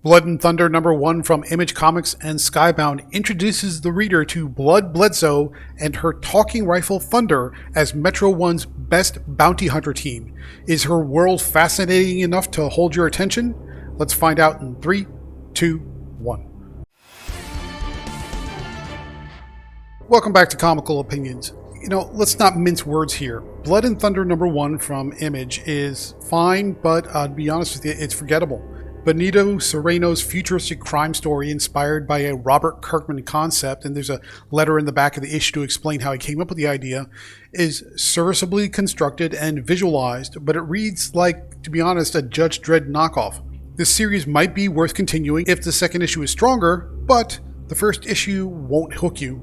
Blood and Thunder #1 from Image Comics and Skybound introduces the reader to Bledsoe and her talking rifle Thunder as Metro One's best bounty hunter team. Is her world fascinating enough to hold your attention? Let's find out in 3, 2, 1. Welcome back to Comical Opinions. Let's not mince words here. Blood and Thunder #1 from Image is fine, but I'll be honest with you, it's forgettable. Benito Cereno's futuristic crime story inspired by a Robert Kirkman concept, and there's a letter in the back of the issue to explain how he came up with the idea, is serviceably constructed and visualized, but it reads like, to be honest, a Judge Dredd knockoff. This series might be worth continuing if the second issue is stronger, but the first issue won't hook you.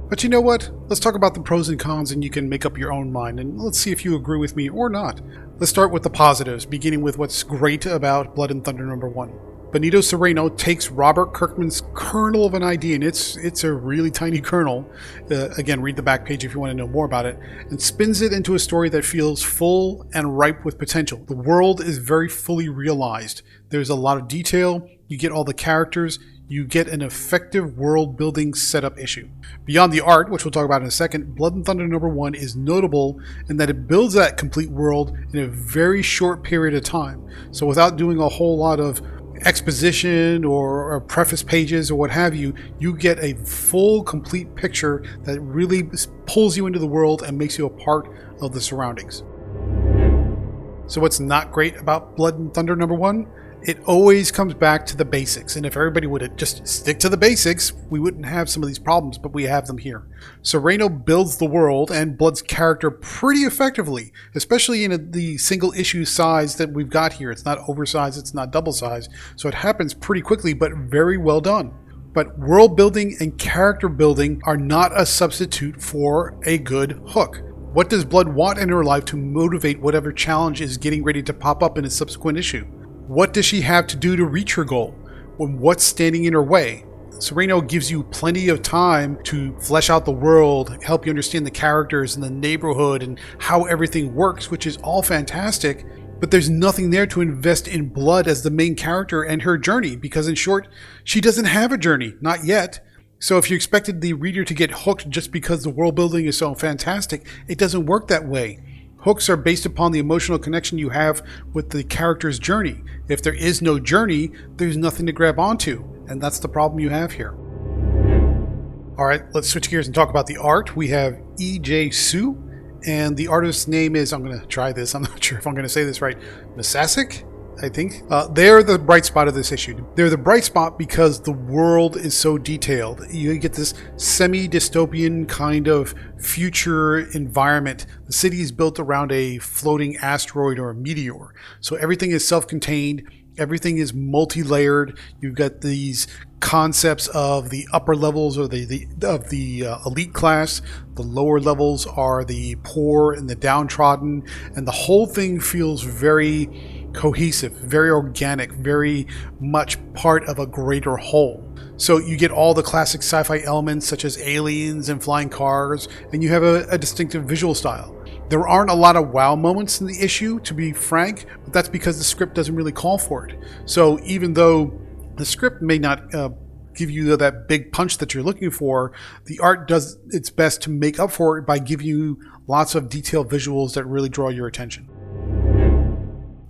But you know what? Let's talk about the pros and cons and you can make up your own mind, and let's see if you agree with me or not. Let's start with the positives, beginning with what's great about Blood and Thunder #1. Benito Cereno takes Robert Kirkman's kernel of an idea, and it's a really tiny kernel, again, read the back page if you want to know more about it, and spins it into a story that feels full and ripe with potential. The world is very fully realized. There's a lot of detail, you get all the characters, you get an effective world-building setup issue. Beyond the art, which we'll talk about in a second, Blood and Thunder #1 is notable in that it builds that complete world in a very short period of time. So without doing a whole lot of exposition or preface pages or what have you, you get a full, complete picture that really pulls you into the world and makes you a part of the surroundings. So what's not great about Blood and Thunder #1? It always comes back to the basics, and if everybody would just stick to the basics, we wouldn't have some of these problems, but we have them here. Cereno builds the world and Blood's character pretty effectively, especially in the single issue size that we've got here. It's not oversized, it's not double sized, so it happens pretty quickly, but very well done. But world building and character building are not a substitute for a good hook. What does Blood want in her life to motivate whatever challenge is getting ready to pop up in a subsequent issue? What does she have to do to reach her goal? What's standing in her way? Cereno gives you plenty of time to flesh out the world, help you understand the characters and the neighborhood and how everything works, which is all fantastic, but there's nothing there to invest in Blood as the main character and her journey, because in short, she doesn't have a journey, not yet. So if you expected the reader to get hooked just because the world building is so fantastic, it doesn't work that way. Hooks are based upon the emotional connection you have with the character's journey. If there is no journey, there's nothing to grab onto, and that's the problem you have here. Alright, let's switch gears and talk about the art. We have E.J. Su, and the artist's name is, I'm going to try this, I'm not sure if I'm going to say this right, Masasik, I think. They're the bright spot of this issue. They're the bright spot because the world is so detailed. You get this semi-dystopian kind of future environment. The city is built around a floating asteroid or a meteor. So everything is self-contained. Everything is multi-layered. You've got these concepts of the upper levels or the elite class. The lower levels are the poor and the downtrodden. And the whole thing feels very cohesive, very organic, very much part of a greater whole. So you get all the classic sci-fi elements such as aliens and flying cars, and you have a distinctive visual style. There aren't a lot of wow moments in the issue, to be frank, but that's because the script doesn't really call for it. So even though the script may not give you that big punch that you're looking for, the art does its best to make up for it by giving you lots of detailed visuals that really draw your attention.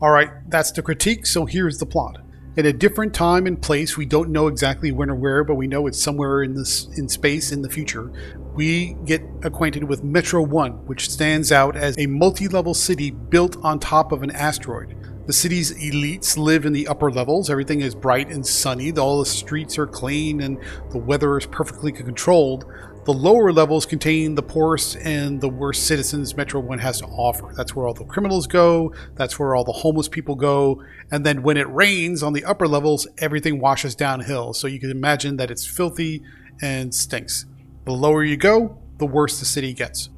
Alright, that's the critique, so here's the plot. At a different time and place, we don't know exactly when or where, but we know it's somewhere in space in the future, we get acquainted with Metro One, which stands out as a multi-level city built on top of an asteroid. The city's elites live in the upper levels, everything is bright and sunny, all the streets are clean and the weather is perfectly controlled. The lower levels contain the poorest and the worst citizens Metro One has to offer. That's where all the criminals go, that's where all the homeless people go, and then when it rains on the upper levels, everything washes downhill. So you can imagine that it's filthy and stinks. The lower you go, the worse the city gets.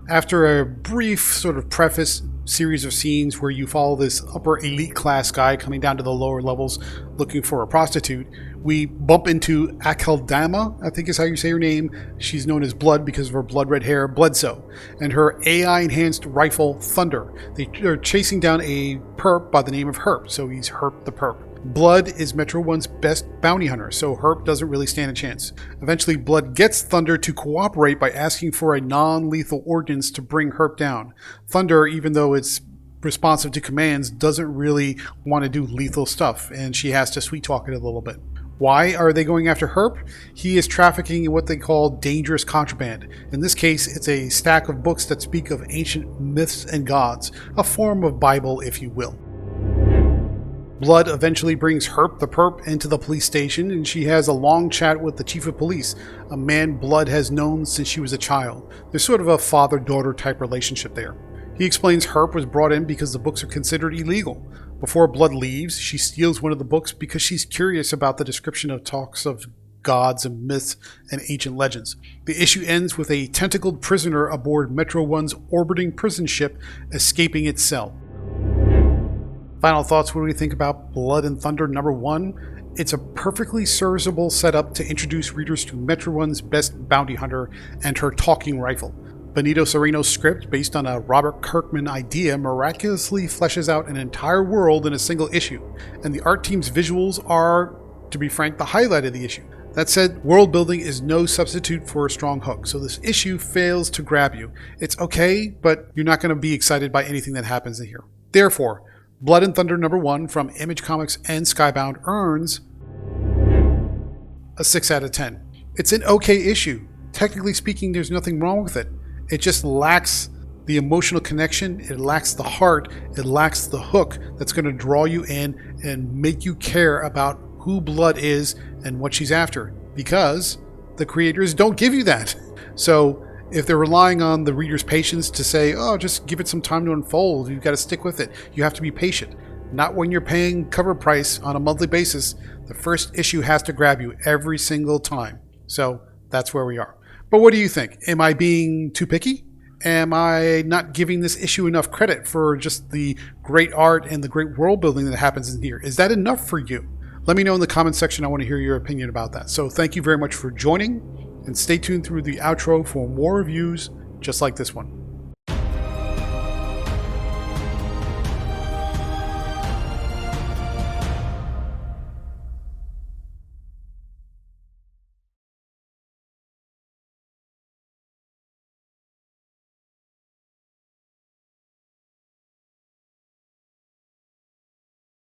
After a brief sort of preface, series of scenes where you follow this upper elite class guy coming down to the lower levels looking for a prostitute. We bump into Akeldama, I think is how you say her name. She's known as Blood because of her blood red hair, Bledsoe, and her AI-enhanced rifle, Thunder. They are chasing down a perp by the name of Herp, so he's Herp the Perp. Blood is Metro One's best bounty hunter, so Herp doesn't really stand a chance. Eventually, Blood gets Thunder to cooperate by asking for a non-lethal ordinance to bring Herp down. Thunder, even though it's responsive to commands, doesn't really want to do lethal stuff, and she has to sweet-talk it a little bit. Why are they going after Herp? He is trafficking in what they call dangerous contraband. In this case, it's a stack of books that speak of ancient myths and gods, a form of Bible, if you will. Blood eventually brings Herp the Perp into the police station, and she has a long chat with the chief of police, a man Blood has known since she was a child. There's sort of a father-daughter type relationship there. He explains Herp was brought in because the books are considered illegal. Before Blood leaves, she steals one of the books because she's curious about the description of talks of gods and myths and ancient legends. The issue ends with a tentacled prisoner aboard Metro One's orbiting prison ship escaping its cell. Final thoughts, what do we think about Blood and Thunder number 1? It's a perfectly serviceable setup to introduce readers to Metro One's best bounty hunter and her talking rifle. Benito Cereno's script, based on a Robert Kirkman idea, miraculously fleshes out an entire world in a single issue, and the art team's visuals are, to be frank, the highlight of the issue. That said, world building is no substitute for a strong hook, so this issue fails to grab you. It's okay, but you're not going to be excited by anything that happens in here. Therefore, Blood and Thunder number 1 from Image Comics and Skybound earns a 6 out of 10. It's an okay issue. Technically speaking, there's nothing wrong with it. It just lacks the emotional connection, it lacks the heart, it lacks the hook that's going to draw you in and make you care about who Blood is and what she's after, because the creators don't give you that. So if they're relying on the reader's patience to say, oh, just give it some time to unfold, you've got to stick with it, you have to be patient. Not when you're paying cover price on a monthly basis. The first issue has to grab you every single time. So that's where we are. But what do you think? Am I being too picky? Am I not giving this issue enough credit for just the great art and the great world building that happens in here? Is that enough for you? Let me know in the comment section. I want to hear your opinion about that. So thank you very much for joining, and stay tuned through the outro for more reviews just like this one.